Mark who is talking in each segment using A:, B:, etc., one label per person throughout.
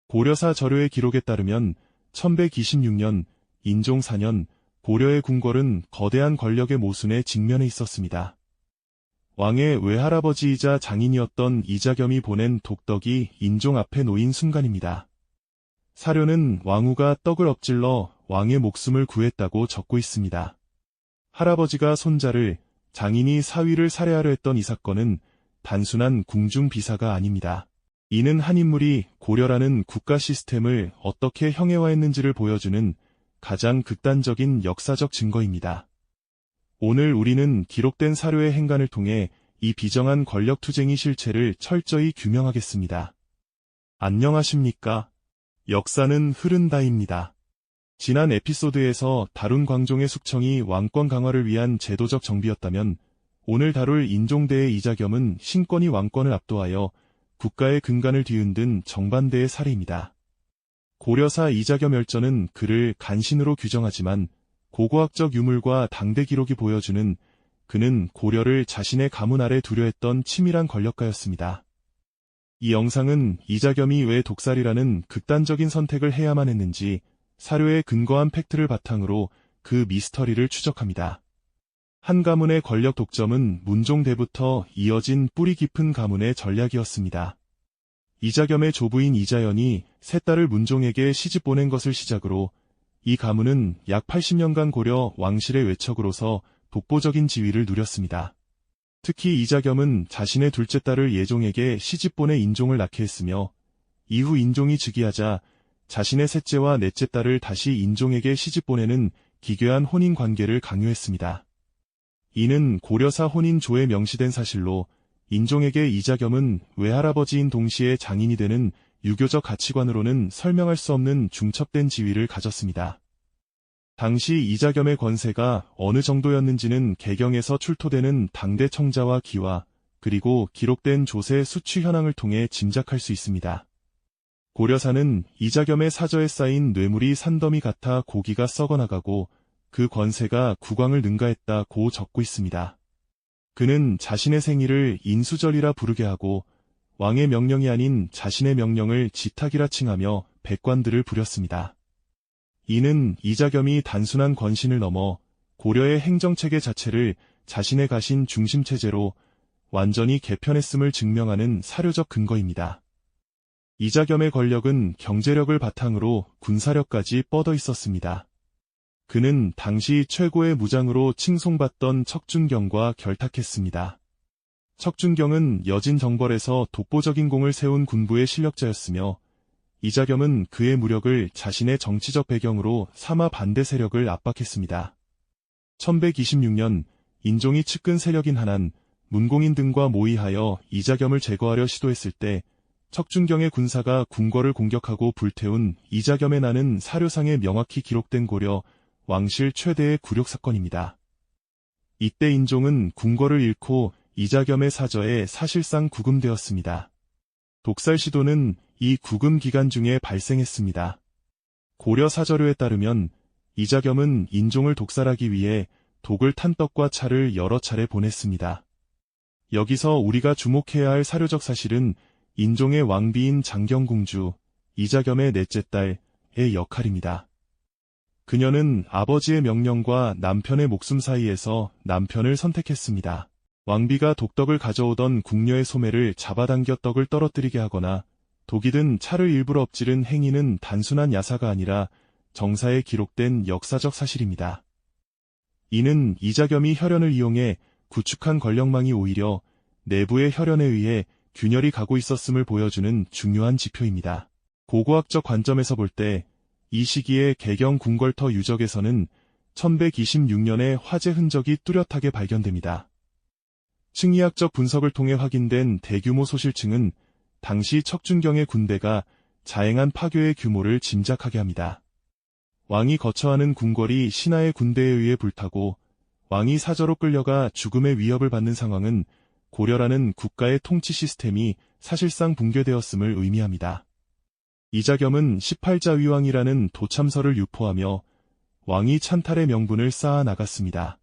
A: 고려사 저료의 기록에 따르면 1126년 인종 4년 고려의 궁궐은 거대한 권력의 모순에 직면해 있었습니다. 왕의 외할아버지이자 장인이었던 이자겸이 보낸 독덕이 인종 앞에 놓인 순간입니다. 사료는 왕후가 떡을 엎질러 왕의 목숨을 구했다고 적고 있습니다. 할아버지가 손자를, 장인이 사위를 살해하려 했던 이 사건은 단순한 궁중비사가 아닙니다. 이는 한 인물이 고려라는 국가 시스템을 어떻게 형해화했는지를 보여주는 가장 극단적인 역사적 증거입니다. 오늘 우리는 기록된 사료의 행간을 통해 이 비정한 권력투쟁의 실체를 철저히 규명하겠습니다. 안녕하십니까? 역사는 흐른다입니다. 지난 에피소드에서 다룬 광종의 숙청이 왕권 강화를 위한 제도적 정비였다면 오늘 다룰 인종대의 이자겸은 신권이 왕권을 압도하여 국가의 근간을 뒤흔든 정반대의 사례입니다. 고려사 이자겸 멸전은 그를 간신으로 규정하지만 고고학적 유물과 당대 기록이 보여주는 그는 고려를 자신의 가문 아래 두려 했던 치밀한 권력가였습니다. 이 영상은 이자겸이 왜 독살이라는 극단적인 선택을 해야만 했는지 사료에 근거한 팩트를 바탕으로 그 미스터리를 추적합니다. 한 가문의 권력 독점은 문종 때부터 이어진 뿌리 깊은 가문의 전략이었습니다. 이자겸의 조부인 이자연이 세 딸을 문종에게 시집 보낸 것을 시작으로 이 가문은 약 80년간 고려 왕실의 외척으로서 독보적인 지위를 누렸습니다. 특히 이자겸은 자신의 둘째 딸을 예종에게 시집 보내 인종을 낳게 했으며 이후 인종이 즉위하자 자신의 셋째와 넷째 딸을 다시 인종에게 시집 보내는 기괴한 혼인 관계를 강요했습니다. 이는 고려사 혼인조에 명시된 사실로 인종에게 이자겸은 외할아버지인 동시에 장인이 되는 유교적 가치관으로는 설명할 수 없는 중첩된 지위를 가졌습니다. 당시 이자겸의 권세가 어느 정도였는지는 개경에서 출토되는 당대 청자와 기와 그리고 기록된 조세 수취 현황을 통해 짐작할 수 있습니다. 고려사는 이자겸의 사저에 쌓인 뇌물이 산더미 같아 고기가 썩어나가고 그 권세가 국왕을 능가했다고 적고 있습니다. 그는 자신의 생일을 인수절이라 부르게 하고 왕의 명령이 아닌 자신의 명령을 지탁이라 칭하며 백관들을 부렸습니다. 이는 이자겸이 단순한 권신을 넘어 고려의 행정체계 자체를 자신의 가신 중심체제로 완전히 개편했음을 증명하는 사료적 근거입니다. 이자겸의 권력은 경제력을 바탕으로 군사력까지 뻗어 있었습니다. 그는 당시 최고의 무장으로 칭송받던 척준경과 결탁했습니다. 척준경은 여진 정벌에서 독보적인 공을 세운 군부의 실력자였으며 이자겸은 그의 무력을 자신의 정치적 배경으로 삼아 반대 세력을 압박했습니다. 1126년 인종이 측근 세력인 한한, 문공인 등과 모의하여 이자겸을 제거하려 시도했을 때 척준경의 군사가 궁궐을 공격하고 불태운 이자겸의 난은 사료상에 명확히 기록된 고려 왕실 최대의 굴욕 사건입니다. 이때 인종은 궁궐을 잃고 이자겸의 사저에 사실상 구금되었습니다. 독살 시도는 이 구금 기간 중에 발생했습니다. 고려 사저료에 따르면 이자겸은 인종을 독살하기 위해 독을 탄 떡과 차를 여러 차례 보냈습니다. 여기서 우리가 주목해야 할 사료적 사실은 인종의 왕비인 장경공주, 이자겸의 넷째 딸의 역할입니다. 그녀는 아버지의 명령과 남편의 목숨 사이에서 남편을 선택했습니다. 왕비가 독떡을 가져오던 궁녀의 소매를 잡아당겨 떡을 떨어뜨리게 하거나 독이 든 차를 일부러 엎지른 행위는 단순한 야사가 아니라 정사에 기록된 역사적 사실입니다. 이는 이자겸이 혈연을 이용해 구축한 권력망이 오히려 내부의 혈연에 의해 균열이 가고 있었음을 보여주는 중요한 지표입니다. 고고학적 관점에서 볼 때 이 시기의 개경 궁궐터 유적에서는 1126년의 화재 흔적이 뚜렷하게 발견됩니다. 층리학적 분석을 통해 확인된 대규모 소실층은 당시 척준경의 군대가 자행한 파괴의 규모를 짐작하게 합니다. 왕이 거처하는 궁궐이 신하의 군대에 의해 불타고 왕이 사저로 끌려가 죽음의 위협을 받는 상황은 고려라는 국가의 통치 시스템이 사실상 붕괴되었음을 의미합니다. 이자겸은 18자 위왕이라는 도참서를 유포하며 왕이 찬탈의 명분을 쌓아 나갔습니다.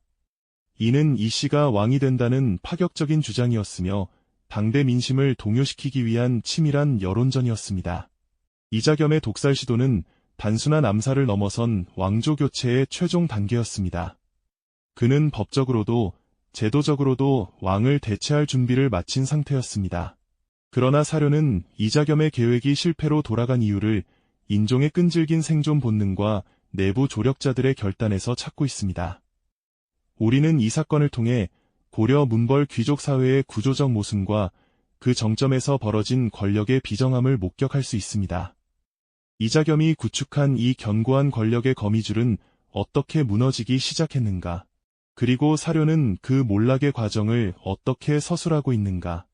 A: 이는 이 씨가 왕이 된다는 파격적인 주장이었으며 당대 민심을 동요시키기 위한 치밀한 여론전이었습니다. 이자겸의 독살 시도는 단순한 암살을 넘어선 왕조 교체의 최종 단계였습니다. 그는 법적으로도 제도적으로도 왕을 대체할 준비를 마친 상태였습니다. 그러나 사료는 이자겸의 계획이 실패로 돌아간 이유를 인종의 끈질긴 생존 본능과 내부 조력자들의 결단에서 찾고 있습니다. 우리는 이 사건을 통해 고려 문벌 귀족 사회의 구조적 모순과 그 정점에서 벌어진 권력의 비정함을 목격할 수 있습니다. 이자겸이 구축한 이 견고한 권력의 거미줄은 어떻게 무너지기 시작했는가? 그리고 사료는 그 몰락의 과정을 어떻게 서술하고 있는가?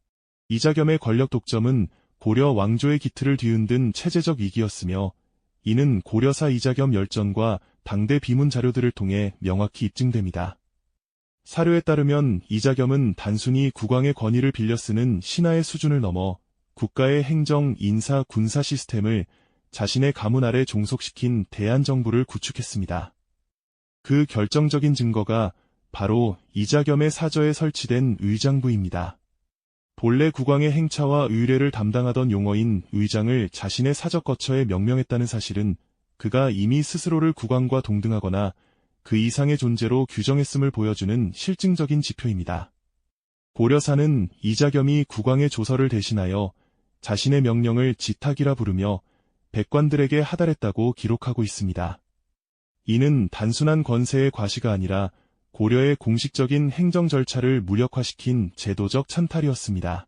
A: 이자겸의 권력 독점은 고려 왕조의 기틀을 뒤흔든 체제적 위기였으며 이는 고려사 이자겸 열전과 당대 비문 자료들을 통해 명확히 입증됩니다. 사료에 따르면 이자겸은 단순히 국왕의 권위를 빌려 쓰는 신하의 수준을 넘어 국가의 행정, 인사, 군사 시스템을 자신의 가문 아래 종속시킨 대한정부를 구축했습니다. 그 결정적인 증거가 바로 이자겸의 사저에 설치된 의장부입니다. 본래 국왕의 행차와 의례를 담당하던 용어인 의장을 자신의 사적 거처에 명명했다는 사실은 그가 이미 스스로를 국왕과 동등하거나 그 이상의 존재로 규정했음을 보여주는 실증적인 지표입니다. 고려사는 이자겸이 국왕의 조서를 대신하여 자신의 명령을 지탁이라 부르며 백관들에게 하달했다고 기록하고 있습니다. 이는 단순한 권세의 과시가 아니라 고려의 공식적인 행정 절차를 무력화시킨 제도적 찬탈이었습니다.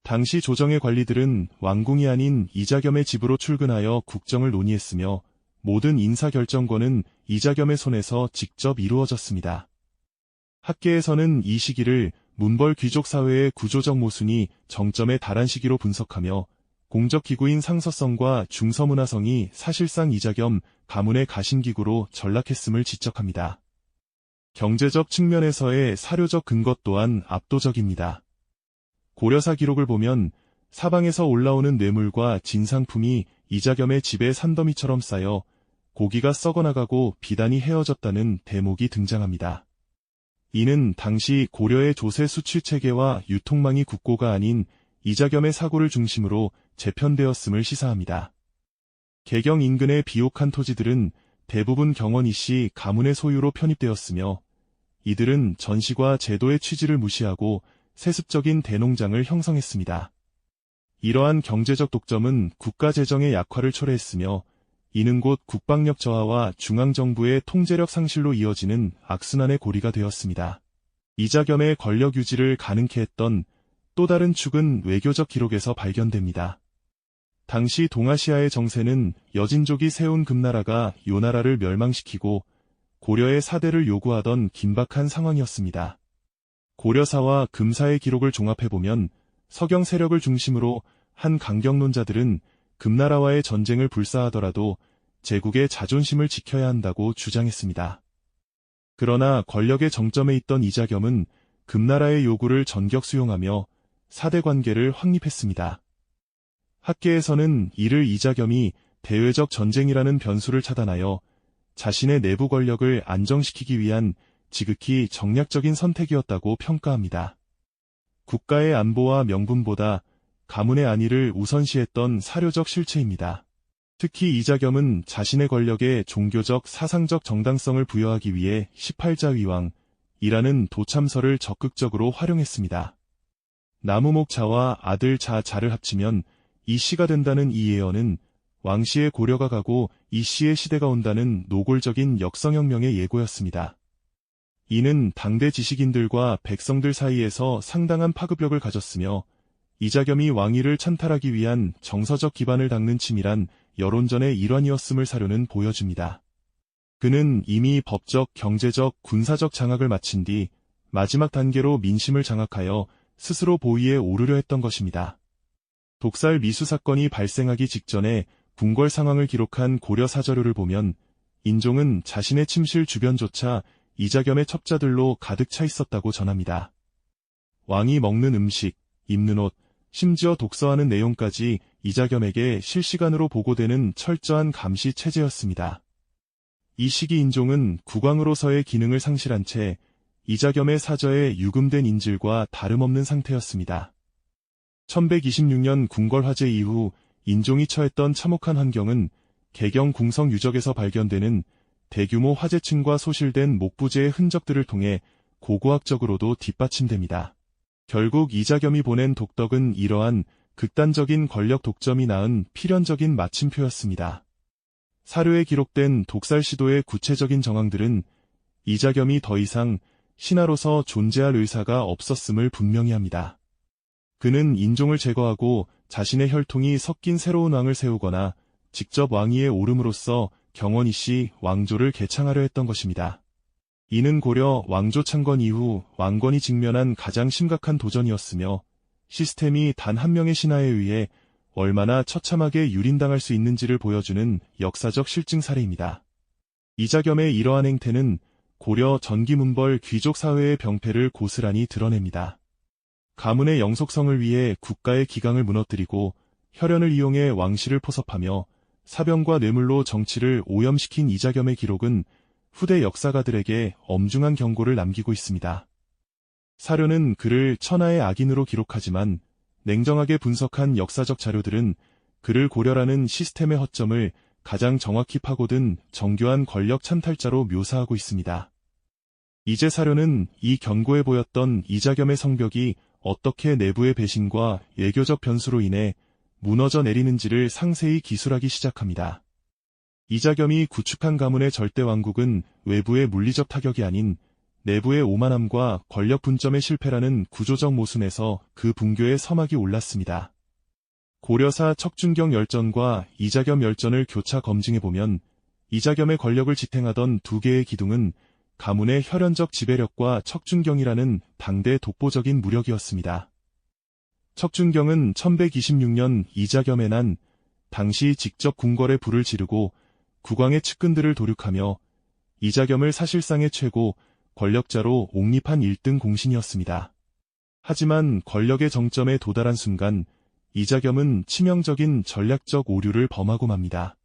A: 당시 조정의 관리들은 왕궁이 아닌 이자겸의 집으로 출근하여 국정을 논의했으며 모든 인사결정권은 이자겸의 손에서 직접 이루어졌습니다. 학계에서는 이 시기를 문벌 귀족 사회의 구조적 모순이 정점에 달한 시기로 분석하며 공적기구인 상서성과 중서문화성이 사실상 이자겸 가문의 가신기구로 전락했음을 지적합니다. 경제적 측면에서의 사료적 근거 또한 압도적입니다. 고려사 기록을 보면 사방에서 올라오는 뇌물과 진상품이 이자겸의 집에 산더미처럼 쌓여 고기가 썩어나가고 비단이 헤어졌다는 대목이 등장합니다. 이는 당시 고려의 조세 수출 체계와 유통망이 국고가 아닌 이자겸의 사고를 중심으로 재편되었음을 시사합니다. 개경 인근의 비옥한 토지들은 대부분 경원이씨 가문의 소유로 편입되었으며 이들은 전시과 제도의 취지를 무시하고 세습적인 대농장을 형성했습니다. 이러한 경제적 독점은 국가 재정의 약화를 초래했으며 이는 곧 국방력 저하와 중앙정부의 통제력 상실로 이어지는 악순환의 고리가 되었습니다. 이자겸의 권력 유지를 가능케 했던 또 다른 축은 외교적 기록에서 발견됩니다. 당시 동아시아의 정세는 여진족이 세운 금나라가 요나라를 멸망시키고 고려의 사대를 요구하던 긴박한 상황이었습니다. 고려사와 금사의 기록을 종합해보면 서경 세력을 중심으로 한 강경론자들은 금나라와의 전쟁을 불사하더라도 제국의 자존심을 지켜야 한다고 주장했습니다. 그러나 권력의 정점에 있던 이자겸은 금나라의 요구를 전격 수용하며 사대 관계를 확립했습니다. 학계에서는 이를 이자겸이 대외적 전쟁이라는 변수를 차단하여 자신의 내부 권력을 안정시키기 위한 지극히 정략적인 선택이었다고 평가합니다. 국가의 안보와 명분보다 가문의 안위를 우선시했던 사료적 실체입니다. 특히 이자겸은 자신의 권력에 종교적 사상적 정당성을 부여하기 위해 18자 위왕이라는 도참설을 적극적으로 활용했습니다. 나무목 자와 아들 자를 합치면 이 씨가 된다는 이 예언은 왕씨의 고려가 가고 이 씨의 시대가 온다는 노골적인 역성혁명의 예고였습니다. 이는 당대 지식인들과 백성들 사이에서 상당한 파급력을 가졌으며 이자겸이 왕위를 찬탈하기 위한 정서적 기반을 닦는 치밀한 여론전의 일환이었음을 사료는 보여줍니다. 그는 이미 법적, 경제적, 군사적 장악을 마친 뒤 마지막 단계로 민심을 장악하여 스스로 보위에 오르려 했던 것입니다. 독살 미수 사건이 발생하기 직전에 궁궐 상황을 기록한 고려 사저료를 보면 인종은 자신의 침실 주변조차 이자겸의 첩자들로 가득 차 있었다고 전합니다. 왕이 먹는 음식, 입는 옷, 심지어 독서하는 내용까지 이자겸에게 실시간으로 보고되는 철저한 감시 체제였습니다. 이 시기 인종은 국왕으로서의 기능을 상실한 채 이자겸의 사저에 유금된 인질과 다름없는 상태였습니다. 1126년 궁궐 화재 이후 인종이 처했던 참혹한 환경은 개경 궁성 유적에서 발견되는 대규모 화재층과 소실된 목부재의 흔적들을 통해 고고학적으로도 뒷받침됩니다. 결국 이자겸이 보낸 독덕은 이러한 극단적인 권력 독점이 낳은 필연적인 마침표였습니다. 사료에 기록된 독살 시도의 구체적인 정황들은 이자겸이 더 이상 신하로서 존재할 의사가 없었음을 분명히 합니다. 그는 인종을 제거하고 자신의 혈통이 섞인 새로운 왕을 세우거나 직접 왕위에 오름으로써 경원이씨 왕조를 개창하려 했던 것입니다. 이는 고려 왕조 창건 이후 왕권이 직면한 가장 심각한 도전이었으며 시스템이 단 한 명의 신하에 의해 얼마나 처참하게 유린당할 수 있는지를 보여주는 역사적 실증 사례입니다. 이자겸의 이러한 행태는 고려 전기문벌 귀족 사회의 병폐를 고스란히 드러냅니다. 가문의 영속성을 위해 국가의 기강을 무너뜨리고 혈연을 이용해 왕실을 포섭하며 사병과 뇌물로 정치를 오염시킨 이자겸의 기록은 후대 역사가들에게 엄중한 경고를 남기고 있습니다. 사료는 그를 천하의 악인으로 기록하지만 냉정하게 분석한 역사적 자료들은 그를 고려라는 시스템의 허점을 가장 정확히 파고든 정교한 권력 찬탈자로 묘사하고 있습니다. 이제 사료는 이 견고해 보였던 이자겸의 성벽이 어떻게 내부의 배신과 외교적 변수로 인해 무너져 내리는지를 상세히 기술하기 시작합니다. 이자겸이 구축한 가문의 절대 왕국은 외부의 물리적 타격이 아닌 내부의 오만함과 권력 분점의 실패라는 구조적 모순에서 그 붕괴의 서막이 올랐습니다. 고려사 척준경 열전과 이자겸 열전을 교차 검증해보면 이자겸의 권력을 지탱하던 두 개의 기둥은 가문의 혈연적 지배력과 척준경이라는 당대 독보적인 무력이었습니다. 척준경은 1126년 이자겸의 난 당시 직접 궁궐에 불을 지르고 국왕의 측근들을 도륙하며 이자겸을 사실상의 최고 권력자로 옹립한 1등 공신이었습니다. 하지만 권력의 정점에 도달한 순간 이자겸은 치명적인 전략적 오류를 범하고 맙니다.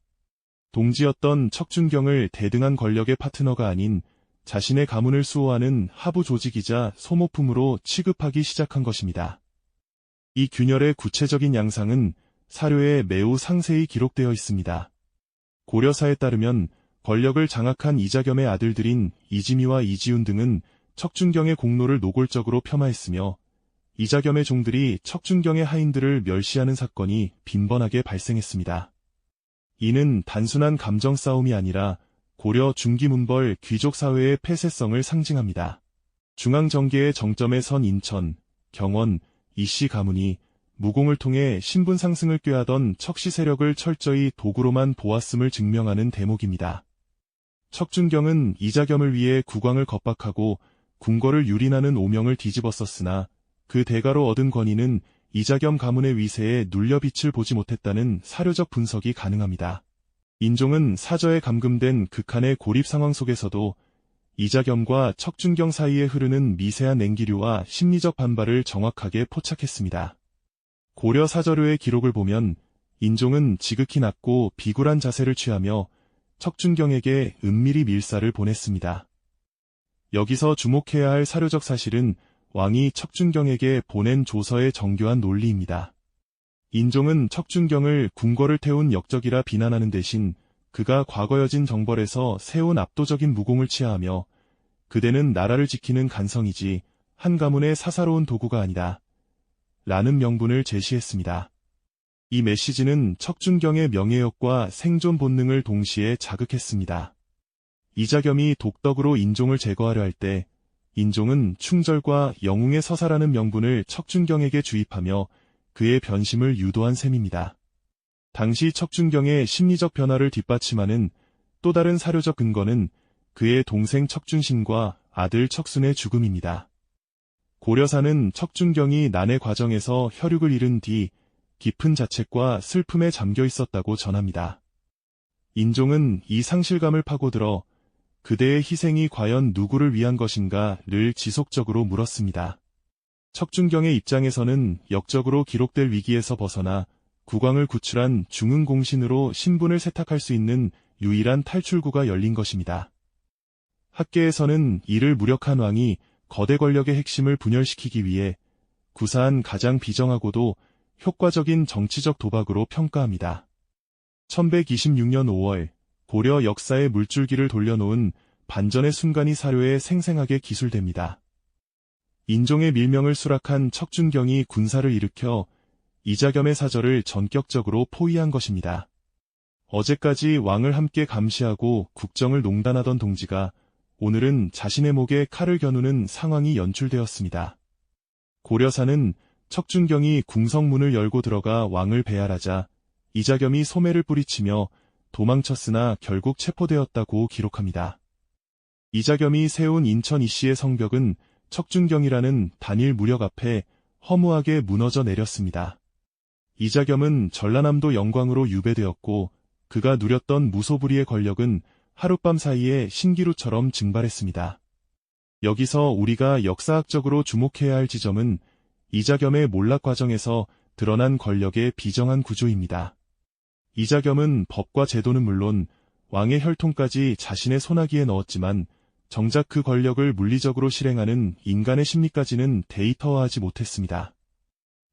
A: 동지였던 척준경을 대등한 권력의 파트너가 아닌 자신의 가문을 수호하는 하부 조직이자 소모품으로 취급하기 시작한 것입니다. 이 균열의 구체적인 양상은 사료에 매우 상세히 기록되어 있습니다. 고려사에 따르면 권력을 장악한 이자겸의 아들들인 이지미와 이지훈 등은 척준경의 공로를 노골적으로 폄하했으며 이자겸의 종들이 척준경의 하인들을 멸시하는 사건이 빈번하게 발생했습니다. 이는 단순한 감정 싸움이 아니라 고려 중기문벌 귀족 사회의 폐쇄성을 상징합니다. 중앙정계의 정점에 선 인천, 경원, 이씨 가문이 무공을 통해 신분 상승을 꾀하던 척시 세력을 철저히 도구로만 보았음을 증명하는 대목입니다. 척준경은 이자겸을 위해 국왕을 겁박하고 궁궐을 유린하는 오명을 뒤집었었으나 그 대가로 얻은 권위는 이자겸 가문의 위세에 눌려 빛을 보지 못했다는 사료적 분석이 가능합니다. 인종은 사저에 감금된 극한의 고립 상황 속에서도 이자겸과 척준경 사이에 흐르는 미세한 냉기류와 심리적 반발을 정확하게 포착했습니다. 고려 사저료의 기록을 보면 인종은 지극히 낮고 비굴한 자세를 취하며 척준경에게 은밀히 밀사를 보냈습니다. 여기서 주목해야 할 사료적 사실은 왕이 척준경에게 보낸 조서의 정교한 논리입니다. 인종은 척준경을 궁궐을 태운 역적이라 비난하는 대신 그가 과거 여진 정벌에서 세운 압도적인 무공을 치하하며 그대는 나라를 지키는 간성이지 한 가문의 사사로운 도구가 아니다 라는 명분을 제시했습니다. 이 메시지는 척준경의 명예욕과 생존 본능을 동시에 자극했습니다. 이자겸이 독덕으로 인종을 제거하려 할 때 인종은 충절과 영웅의 서사라는 명분을 척준경에게 주입하며 그의 변심을 유도한 셈입니다. 당시 척준경의 심리적 변화를 뒷받침하는 또 다른 사료적 근거는 그의 동생 척준신과 아들 척순의 죽음입니다. 고려사는 척준경이 난의 과정에서 혈육을 잃은 뒤 깊은 자책과 슬픔에 잠겨 있었다고 전합니다. 인종은 이 상실감을 파고들어 그대의 희생이 과연 누구를 위한 것인가를 지속적으로 물었습니다. 척준경의 입장에서는 역적으로 기록될 위기에서 벗어나 국왕을 구출한 중흥공신으로 신분을 세탁할 수 있는 유일한 탈출구가 열린 것입니다. 학계에서는 이를 무력한 왕이 거대 권력의 핵심을 분열시키기 위해 구사한 가장 비정하고도 효과적인 정치적 도박으로 평가합니다. 1126년 5월 고려 역사의 물줄기를 돌려놓은 반전의 순간이 사료에 생생하게 기술됩니다. 인종의 밀명을 수락한 척준경이 군사를 일으켜 이자겸의 사절을 전격적으로 포위한 것입니다. 어제까지 왕을 함께 감시하고 국정을 농단하던 동지가 오늘은 자신의 목에 칼을 겨누는 상황이 연출되었습니다. 고려사는 척준경이 궁성문을 열고 들어가 왕을 배알하자 이자겸이 소매를 뿌리치며 도망쳤으나 결국 체포되었다고 기록합니다. 이자겸이 세운 인천 이씨의 성벽은 척준경이라는 단일 무력 앞에 허무하게 무너져 내렸습니다. 이자겸은 전라남도 영광으로 유배되었고 그가 누렸던 무소불위의 권력은 하룻밤 사이에 신기루처럼 증발했습니다. 여기서 우리가 역사학적으로 주목해야 할 지점은 이자겸의 몰락 과정에서 드러난 권력의 비정한 구조입니다. 이자겸은 법과 제도는 물론 왕의 혈통까지 자신의 손아귀에 넣었지만 정작 그 권력을 물리적으로 실행하는 인간의 심리까지는 데이터화하지 못했습니다.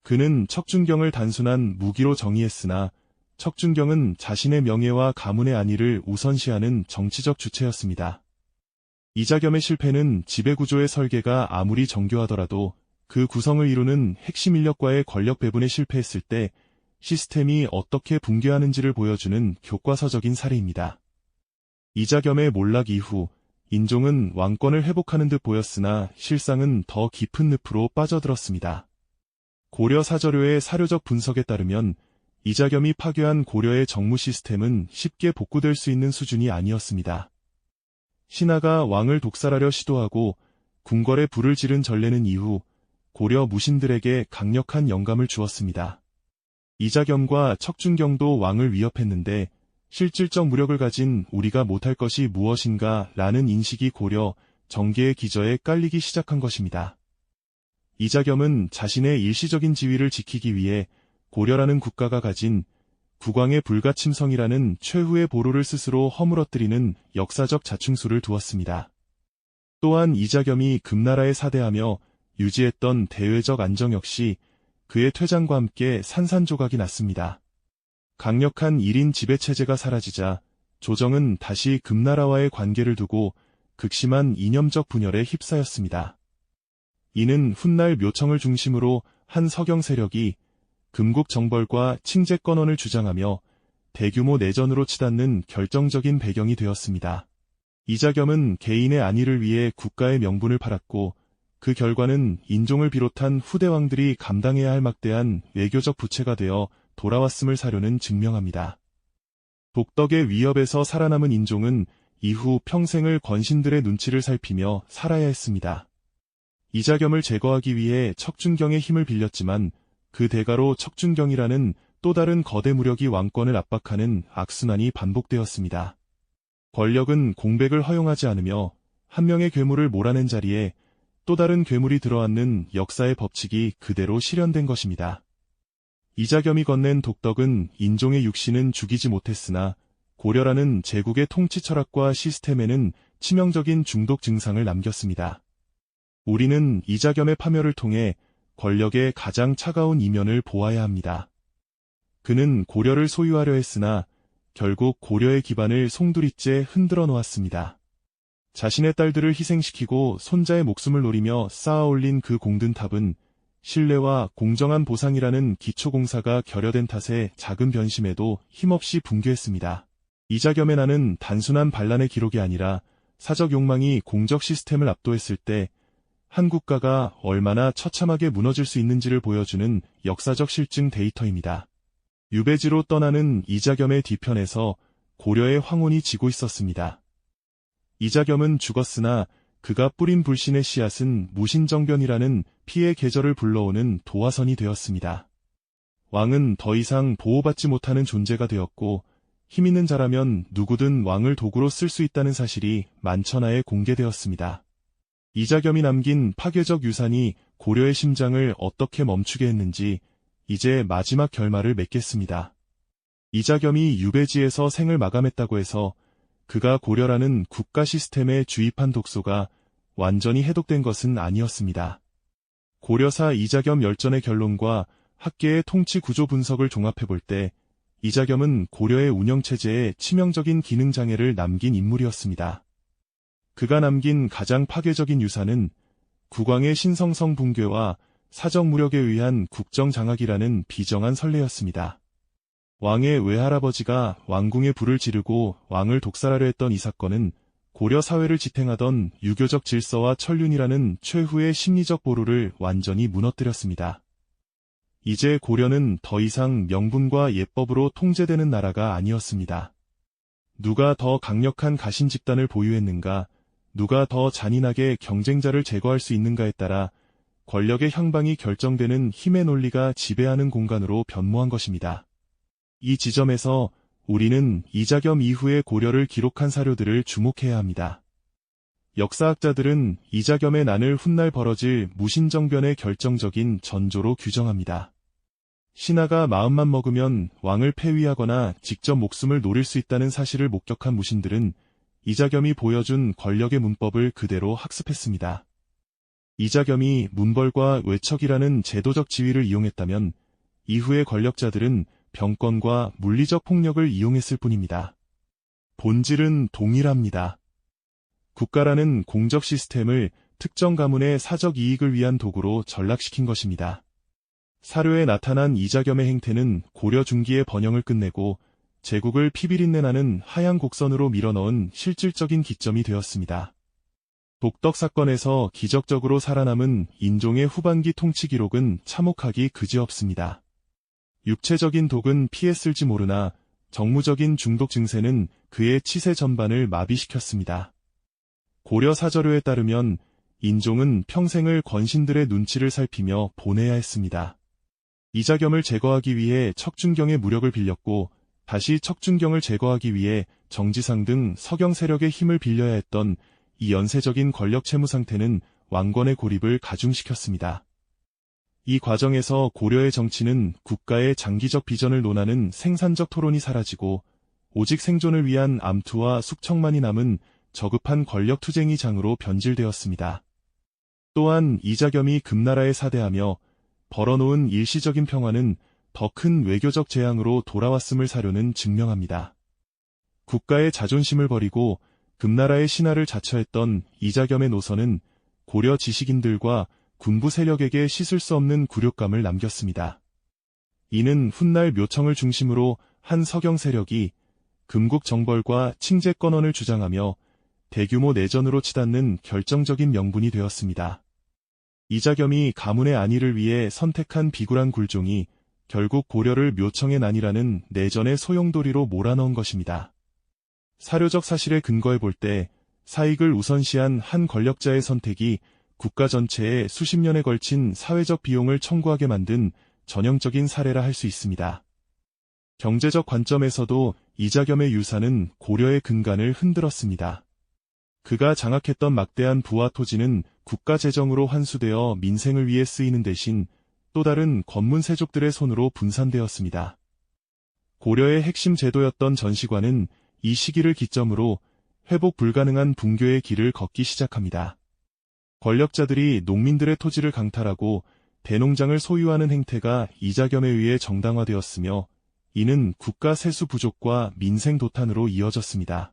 A: 그는 척준경을 단순한 무기로 정의했으나 척준경은 자신의 명예와 가문의 안위를 우선시하는 정치적 주체였습니다. 이자겸의 실패는 지배구조의 설계가 아무리 정교하더라도 그 구성을 이루는 핵심 인력과의 권력 배분에 실패했을 때 시스템이 어떻게 붕괴하는지를 보여주는 교과서적인 사례입니다. 이자겸의 몰락 이후 인종은 왕권을 회복하는 듯 보였으나 실상은 더 깊은 늪으로 빠져들었습니다. 고려 사저료의 사료적 분석에 따르면 이자겸이 파괴한 고려의 정무 시스템은 쉽게 복구될 수 있는 수준이 아니었습니다. 신하가 왕을 독살하려 시도하고 궁궐에 불을 지른 전례는 이후 고려 무신들에게 강력한 영감을 주었습니다. 이자겸과 척준경도 왕을 위협했는데 실질적 무력을 가진 우리가 못할 것이 무엇인가 라는 인식이 고려 정계의 기저에 깔리기 시작한 것입니다. 이자겸은 자신의 일시적인 지위를 지키기 위해 고려라는 국가가 가진 국왕의 불가침성이라는 최후의 보루를 스스로 허물어뜨리는 역사적 자충수를 두었습니다. 또한 이자겸이 금나라에 사대하며 유지했던 대외적 안정 역시 그의 퇴장과 함께 산산조각이 났습니다. 강력한 1인 지배체제가 사라지자 조정은 다시 금나라와의 관계를 두고 극심한 이념적 분열에 휩싸였습니다. 이는 훗날 묘청을 중심으로 한 서경 세력이 금국 정벌과 칭제권원을 주장하며 대규모 내전으로 치닫는 결정적인 배경이 되었습니다. 이자겸은 개인의 안위를 위해 국가의 명분을 팔았고 그 결과는 인종을 비롯한 후대 왕들이 감당해야 할 막대한 외교적 부채가 되어 돌아왔음을 사료는 증명합니다. 독덕의 위협에서 살아남은 인종은 이후 평생을 권신들의 눈치를 살피며 살아야 했습니다. 이자겸을 제거하기 위해 척준경의 힘을 빌렸지만 그 대가로 척준경이라는 또 다른 거대 무력이 왕권을 압박하는 악순환이 반복되었습니다. 권력은 공백을 허용하지 않으며 한 명의 괴물을 몰아낸 자리에 또 다른 괴물이 들어앉는 역사의 법칙이 그대로 실현된 것입니다. 이자겸이 건넨 독덕은 인종의 육신은 죽이지 못했으나 고려라는 제국의 통치 철학과 시스템에는 치명적인 중독 증상을 남겼습니다. 우리는 이자겸의 파멸을 통해 권력의 가장 차가운 이면을 보아야 합니다. 그는 고려를 소유하려 했으나 결국 고려의 기반을 송두리째 흔들어 놓았습니다. 자신의 딸들을 희생시키고 손자의 목숨을 노리며 쌓아올린 그 공든탑은 신뢰와 공정한 보상이라는 기초공사가 결여된 탓에 작은 변심에도 힘없이 붕괴했습니다. 이자겸의 난은 단순한 반란의 기록이 아니라 사적 욕망이 공적 시스템을 압도했을 때 한 국가가 얼마나 처참하게 무너질 수 있는지를 보여주는 역사적 실증 데이터입니다. 유배지로 떠나는 이자겸의 뒤편에서 고려의 황혼이 지고 있었습니다. 이자겸은 죽었으나 그가 뿌린 불신의 씨앗은 무신정변이라는 피의 계절을 불러오는 도화선이 되었습니다. 왕은 더 이상 보호받지 못하는 존재가 되었고 힘있는 자라면 누구든 왕을 도구로 쓸 수 있다는 사실이 만천하에 공개되었습니다. 이자겸이 남긴 파괴적 유산이 고려의 심장을 어떻게 멈추게 했는지 이제 마지막 결말을 맺겠습니다. 이자겸이 유배지에서 생을 마감했다고 해서 그가 고려라는 국가 시스템에 주입한 독소가 완전히 해독된 것은 아니었습니다. 고려사 이자겸 열전의 결론과 학계의 통치 구조 분석을 종합해볼 때 이자겸은 고려의 운영체제에 치명적인 기능 장애를 남긴 인물이었습니다. 그가 남긴 가장 파괴적인 유산은 국왕의 신성성 붕괴와 사적 무력에 의한 국정 장악이라는 비정한 선례였습니다. 왕의 외할아버지가 왕궁에 불을 지르고 왕을 독살하려 했던 이 사건은 고려 사회를 지탱하던 유교적 질서와 천륜이라는 최후의 심리적 보루를 완전히 무너뜨렸습니다. 이제 고려는 더 이상 명분과 예법으로 통제되는 나라가 아니었습니다. 누가 더 강력한 가신 집단을 보유했는가, 누가 더 잔인하게 경쟁자를 제거할 수 있는가에 따라 권력의 향방이 결정되는 힘의 논리가 지배하는 공간으로 변모한 것입니다. 이 지점에서 우리는 이자겸 이후의 고려를 기록한 사료들을 주목해야 합니다. 역사학자들은 이자겸의 난을 훗날 벌어질 무신정변의 결정적인 전조로 규정합니다. 신하가 마음만 먹으면 왕을 폐위하거나 직접 목숨을 노릴 수 있다는 사실을 목격한 무신들은 이자겸이 보여준 권력의 문법을 그대로 학습했습니다. 이자겸이 문벌과 외척이라는 제도적 지위를 이용했다면 이후의 권력자들은 병권과 물리적 폭력을 이용했을 뿐입니다. 본질은 동일합니다. 국가라는 공적 시스템을 특정 가문의 사적 이익을 위한 도구로 전락시킨 것입니다. 사료에 나타난 이자겸의 행태는 고려 중기의 번영을 끝내고 제국을 피비린내 나는 하향 곡선으로 밀어넣은 실질적인 기점이 되었습니다. 독덕 사건에서 기적적으로 살아남은 인종의 후반기 통치 기록은 참혹하기 그지없습니다. 육체적인 독은 피했을지 모르나 정무적인 중독 증세는 그의 치세 전반을 마비시켰습니다. 고려 사저료에 따르면 인종은 평생을 권신들의 눈치를 살피며 보내야 했습니다. 이자겸을 제거하기 위해 척준경의 무력을 빌렸고 다시 척준경을 제거하기 위해 정지상 등 서경 세력의 힘을 빌려야 했던 이 연쇄적인 권력 채무 상태는 왕권의 고립을 가중시켰습니다. 이 과정에서 고려의 정치는 국가의 장기적 비전을 논하는 생산적 토론이 사라지고 오직 생존을 위한 암투와 숙청만이 남은 저급한 권력 투쟁이 장으로 변질되었습니다. 또한 이자겸이 금나라에 사대하며 벌어놓은 일시적인 평화는 더 큰 외교적 재앙으로 돌아왔음을 사료는 증명합니다. 국가의 자존심을 버리고 금나라의 신하를 자처했던 이자겸의 노선은 고려 지식인들과 군부 세력에게 씻을 수 없는 굴욕감을 남겼습니다. 이는 훗날 묘청을 중심으로 한 서경 세력이 금국 정벌과 칭제권원을 주장하며 대규모 내전으로 치닫는 결정적인 명분이 되었습니다. 이자겸이 가문의 안위를 위해 선택한 비굴한 굴종이 결국 고려를 묘청의 난이라는 내전의 소용돌이로 몰아넣은 것입니다. 사료적 사실에 근거해 볼 때 사익을 우선시한 한 권력자의 선택이 국가 전체에 수십 년에 걸친 사회적 비용을 청구하게 만든 전형적인 사례라 할 수 있습니다. 경제적 관점에서도 이자겸의 유산은 고려의 근간을 흔들었습니다. 그가 장악했던 막대한 부와 토지는 국가 재정으로 환수되어 민생을 위해 쓰이는 대신 또 다른 권문 세족들의 손으로 분산되었습니다. 고려의 핵심 제도였던 전시관은 이 시기를 기점으로 회복 불가능한 붕괴의 길을 걷기 시작합니다. 권력자들이 농민들의 토지를 강탈하고 대농장을 소유하는 행태가 이자겸에 의해 정당화되었으며 이는 국가 세수 부족과 민생 도탄으로 이어졌습니다.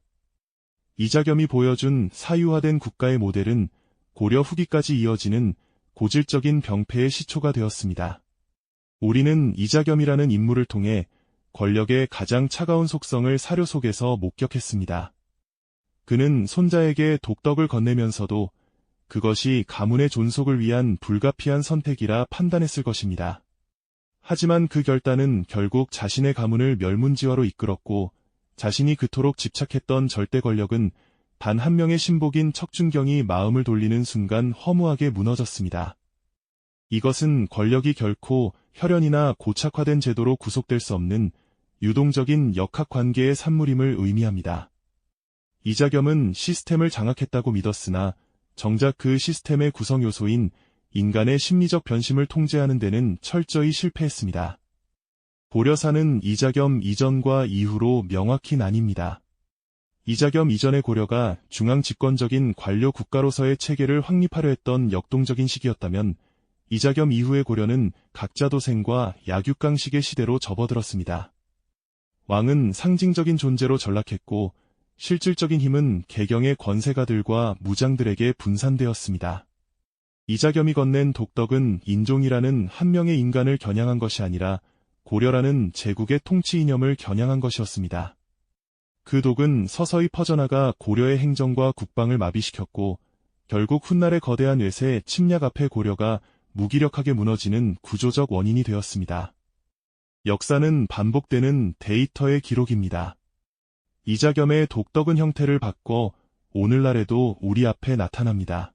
A: 이자겸이 보여준 사유화된 국가의 모델은 고려 후기까지 이어지는 고질적인 병폐의 시초가 되었습니다. 우리는 이자겸이라는 인물을 통해 권력의 가장 차가운 속성을 사료 속에서 목격했습니다. 그는 손자에게 독덕을 건네면서도 그것이 가문의 존속을 위한 불가피한 선택이라 판단했을 것입니다. 하지만 그 결단은 결국 자신의 가문을 멸문지화로 이끌었고 자신이 그토록 집착했던 절대 권력은 단 한 명의 신복인 척준경이 마음을 돌리는 순간 허무하게 무너졌습니다. 이것은 권력이 결코 혈연이나 고착화된 제도로 구속될 수 없는 유동적인 역학관계의 산물임을 의미합니다. 이자겸은 시스템을 장악했다고 믿었으나 정작 그 시스템의 구성 요소인 인간의 심리적 변심을 통제하는 데는 철저히 실패했습니다. 고려사는 이자겸 이전과 이후로 명확히 나뉩니다. 이자겸 이전의 고려가 중앙 집권적인 관료 국가로서의 체계를 확립하려 했던 역동적인 시기였다면 이자겸 이후의 고려는 각자도생과 약육강식의 시대로 접어들었습니다. 왕은 상징적인 존재로 전락했고 실질적인 힘은 개경의 권세가들과 무장들에게 분산되었습니다. 이자겸이 건넨 독덕은 인종이라는 한 명의 인간을 겨냥한 것이 아니라 고려라는 제국의 통치 이념을 겨냥한 것이었습니다. 그 독은 서서히 퍼져나가 고려의 행정과 국방을 마비시켰고 결국 훗날의 거대한 외세 침략 앞에 고려가 무기력하게 무너지는 구조적 원인이 되었습니다. 역사는 반복되는 데이터의 기록입니다. 이자겸의 독덕은 형태를 바꿔 오늘날에도 우리 앞에 나타납니다.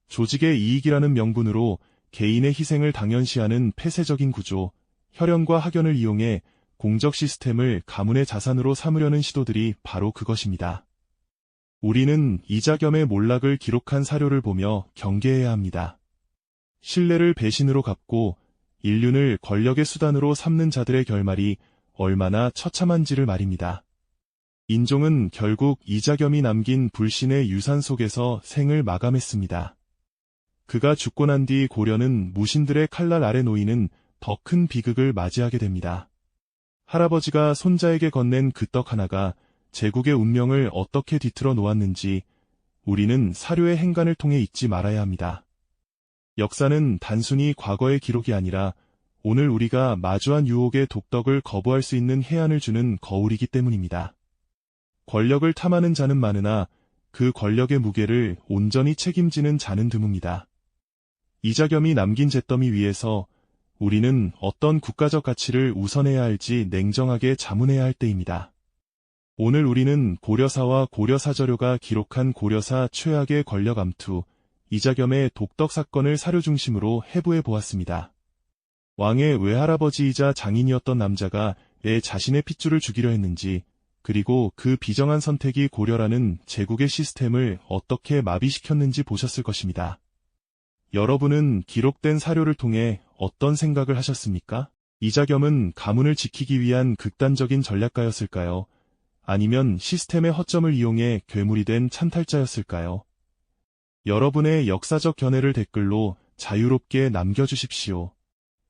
A: 조직의 이익이라는 명분으로 개인의 희생을 당연시하는 폐쇄적인 구조, 혈연과 학연을 이용해 공적 시스템을 가문의 자산으로 삼으려는 시도들이 바로 그것입니다. 우리는 이자겸의 몰락을 기록한 사료를 보며 경계해야 합니다. 신뢰를 배신으로 갚고 인륜을 권력의 수단으로 삼는 자들의 결말이 얼마나 처참한지를 말입니다. 인종은 결국 이자겸이 남긴 불신의 유산 속에서 생을 마감했습니다. 그가 죽고 난 뒤 고려는 무신들의 칼날 아래 놓이는 더 큰 비극을 맞이하게 됩니다. 할아버지가 손자에게 건넨 그 떡 하나가 제국의 운명을 어떻게 뒤틀어 놓았는지 우리는 사료의 행간을 통해 잊지 말아야 합니다. 역사는 단순히 과거의 기록이 아니라 오늘 우리가 마주한 유혹의 독덕을 거부할 수 있는 해안을 주는 거울이기 때문입니다. 권력을 탐하는 자는 많으나 그 권력의 무게를 온전히 책임지는 자는 드뭅니다. 이자겸이 남긴 잿더미 위에서 우리는 어떤 국가적 가치를 우선해야 할지 냉정하게 자문해야 할 때입니다. 오늘 우리는 고려사와 고려사저료가 기록한 고려사 최악의 권력 암투, 이자겸의 독덕 사건을 사료 중심으로 해부해 보았습니다. 왕의 외할아버지이자 장인이었던 남자가 왜 자신의 핏줄을 죽이려 했는지, 그리고 그 비정한 선택이 고려라는 제국의 시스템을 어떻게 마비시켰는지 보셨을 것입니다. 여러분은 기록된 사료를 통해 어떤 생각을 하셨습니까? 이자겸은 가문을 지키기 위한 극단적인 전략가였을까요? 아니면 시스템의 허점을 이용해 괴물이 된 찬탈자였을까요? 여러분의 역사적 견해를 댓글로 자유롭게 남겨주십시오.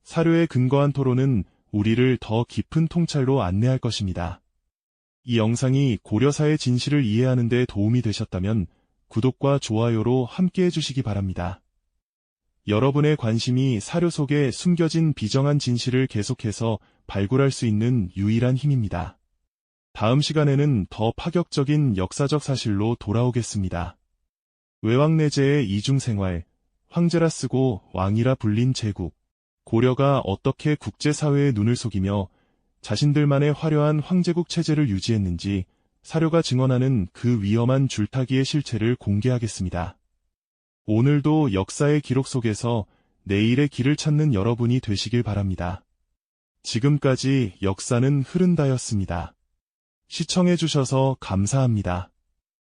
A: 사료에 근거한 토론은 우리를 더 깊은 통찰로 안내할 것입니다. 이 영상이 고려사의 진실을 이해하는 데 도움이 되셨다면 구독과 좋아요로 함께해 주시기 바랍니다. 여러분의 관심이 사료 속에 숨겨진 비정한 진실을 계속해서 발굴할 수 있는 유일한 힘입니다. 다음 시간에는 더 파격적인 역사적 사실로 돌아오겠습니다. 외왕내제의 이중생활, 황제라 쓰고 왕이라 불린 제국, 고려가 어떻게 국제사회의 눈을 속이며 자신들만의 화려한 황제국 체제를 유지했는지 사료가 증언하는 그 위험한 줄타기의 실체를 공개하겠습니다. 오늘도 역사의 기록 속에서 내일의 길을 찾는 여러분이 되시길 바랍니다. 지금까지 역사는 흐른다였습니다. 시청해주셔서 감사합니다.